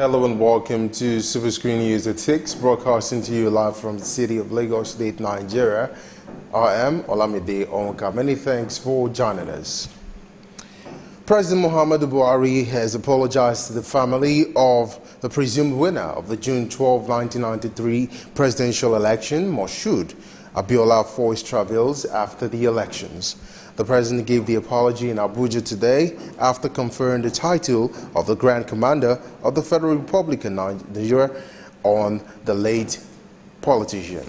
Hello and welcome to Superscreen News at 6, broadcasting to you live from the city of Lagos State, Nigeria. I am Olamide Onka. Many thanks for joining us. President Muhammadu Buhari has apologized to the family of the presumed winner of the June 12, 1993 presidential election, Moshood Abiola, for his travails after the elections. The president gave the apology in Abuja today after conferring the title of the Grand Commander of the Federal Republic of Nigeria on the late politician.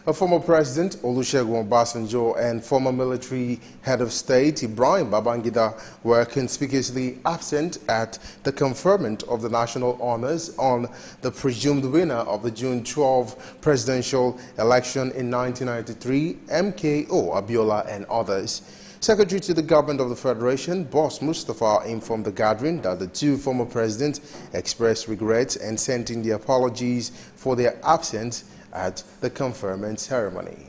A former president, Olusegun Obasanjo, and former military head of state, Ibrahim Babangida, were conspicuously absent at the conferment of the national honors on the presumed winner of the June 12 presidential election in 1993, MKO Abiola and others. Secretary to the government of the Federation, Boss Mustafa, informed the gathering that the two former presidents expressed regrets and sent in their apologies for their absence at the conferment ceremony.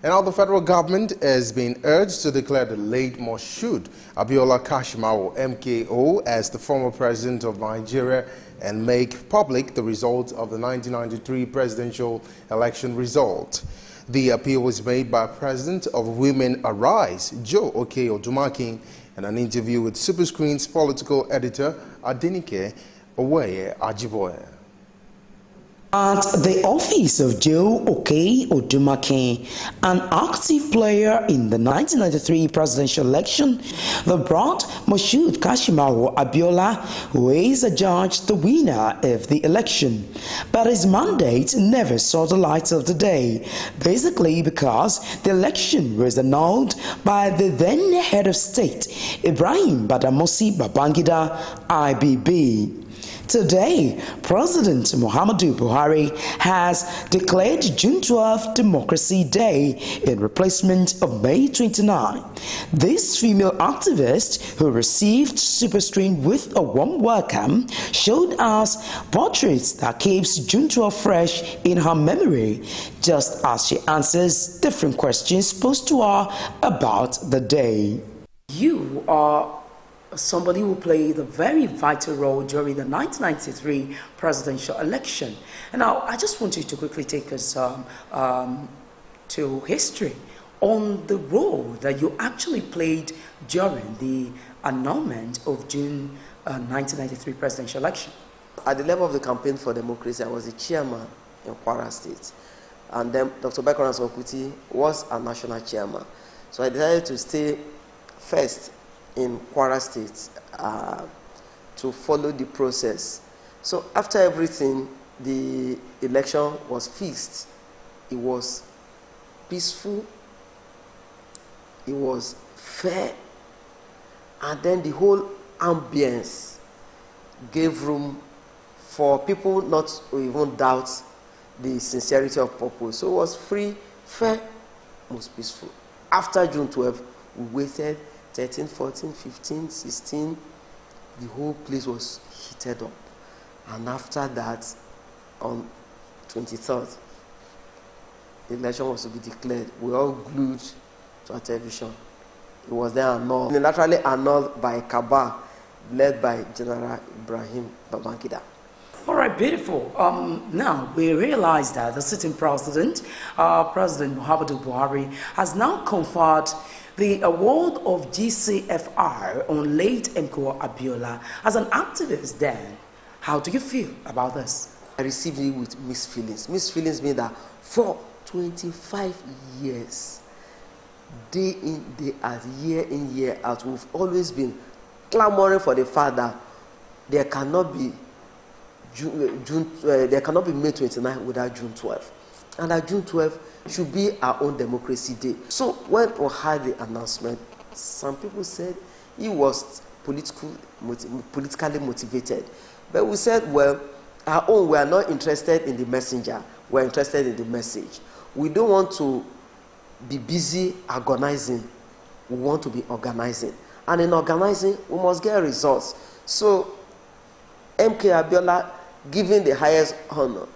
And now the federal government has been urged to declare the late Moshood Abiola Kashimawo, MKO, as the former president of Nigeria and make public the results of the 1993 presidential election result. The appeal was made by President of Women Arise, Joe Oke-Odumakin, in an interview with Superscreen's political editor, Adenike Oweye Ajiboye. At the office of Joe Oke-Odumakin, an active player in the 1993 presidential election, the brought Moshood Kashimawo Abiola, who is adjudged the winner of the election. But his mandate never saw the light of the day, basically because the election was annulled by the then head of state, Ibrahim Badamasi Babangida, IBB. Today, President Muhammadu Buhari has declared June 12 Democracy Day in replacement of May 29. This female activist, who received Superscreen with a warm welcome, showed us portraits that keeps June 12 fresh in her memory, just as she answers different questions posed to her about the day. You are somebody who played a very vital role during the 1993 presidential election. And now I just want you to quickly take us to history on the role that you actually played during the annulment of June 1993 presidential election. At the level of the Campaign for Democracy, I was the chairman in Kwara State. And then Dr. Bekaran Sokuti was a national chairman. So I decided to stay first in Kwara State to follow the process. So after everything, the election was fixed. It was peaceful, it was fair, and then the whole ambience gave room for people not to even doubt the sincerity of purpose. So it was free, fair, most peaceful. After June 12, we waited 13, 14, 15, 16, the whole place was heated up. And after that, on 23rd, the election was to be declared. We all glued to our television. It was then annulled. Unilaterally annulled by Kaba, led by General Ibrahim Babangida. All right, beautiful. Now, we realize that the sitting president, President Muhammadu Buhari, has now conferred the award of GCFR on late MKO Abiola. As an activist then, how do you feel about this? I received it with mixed feelings. Mixed feelings mean that for 25 years, day in, day out, year in, year out, we've always been clamoring for the fact that there cannot be there cannot be May 29 without June 12. And that June 12 should be our own democracy day. So when we had the announcement, some people said it was politically motivated. But we said, well, our own, we are not interested in the messenger. We're interested in the message. We don't want to be busy organizing. We want to be organizing. And in organizing, we must get results. So MK Abiola, given the highest honor,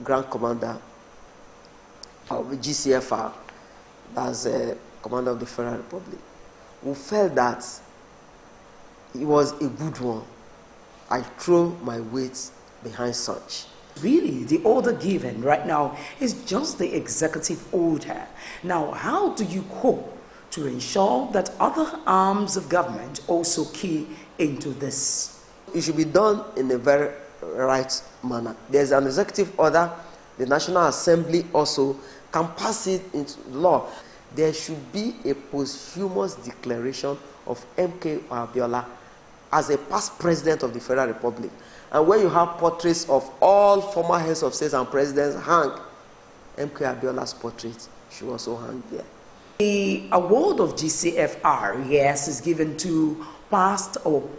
Grand Commander of GCFR, as Commander of the Federal Republic, we felt that it was a good one. I throw my weight behind such. Really, the order given right now is just the executive order. Now, how do you hope to ensure that other arms of government also key into this? It should be done in a very right manner. There's an executive order. The National Assembly also can pass it into law. There should be a posthumous declaration of MK Abiola as a past president of the Federal Republic. And when you have portraits of all former heads of states and presidents hang, MK Abiola's portrait should also hang there. The award of GCFR, yes, is given to past or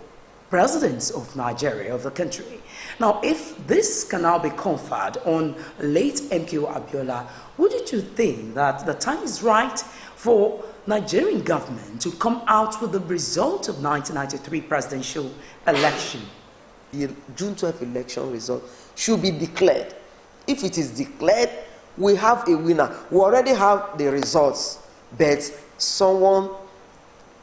presidents of Nigeria, of the country. Now, if this can now be conferred on late MK Abiola, wouldn't you think that the time is right for Nigerian government to come out with the result of 1993 presidential election? The June 12 election result should be declared. If it is declared, we have a winner. We already have the results, but someone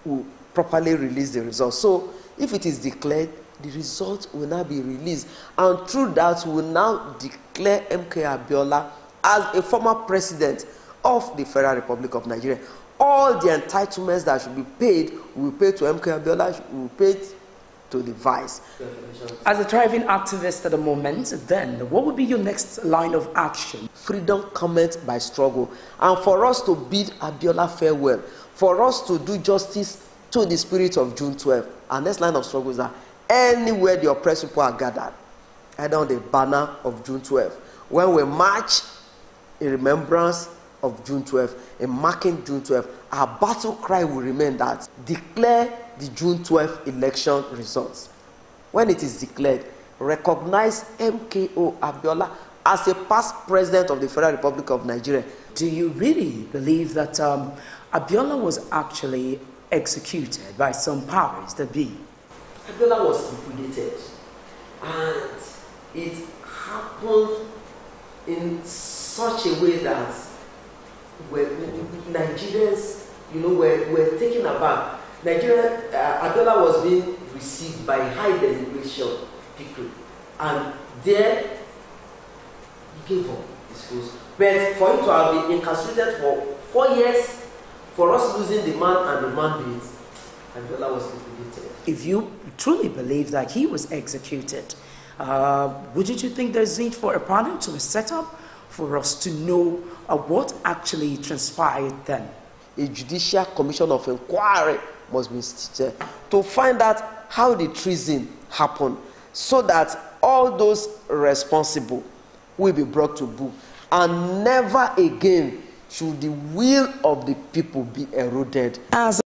will properly release the results. So if it is declared, the result will now be released. And through that, we will now declare MK Abiola as a former president of the Federal Republic of Nigeria. All the entitlements that should be paid will be paid to MK Abiola, will be paid to the vice. As a thriving activist at the moment, then what would be your next line of action? Freedom comes by struggle. And for us to bid Abiola farewell, for us to do justice to the spirit of June 12, our next line of struggle is that anywhere the oppressed people are gathered, either on the banner of June 12, when we march in remembrance of June 12, in marking June 12, our battle cry will remain that declare the June 12 election results. When it is declared, recognize MKO Abiola as a past president of the Federal Republic of Nigeria. Do you really believe that Abiola was actually executed by some powers that be? Abiola was liquidated, and it happened in such a way that Nigerians, were taken aback. Abiola was being received by high delegation people, and there he gave up his post. But for him to have been incarcerated for 4 years, for us losing the man and the mandate, Abiola was liquidated. If you truly believe that he was executed, wouldn't you think there's need for a panel to be set up for us to know what actually transpired then? A judicial commission of inquiry must be instituted to find out how the treason happened, so that all those responsible will be brought to book, and never again should the will of the people be eroded. As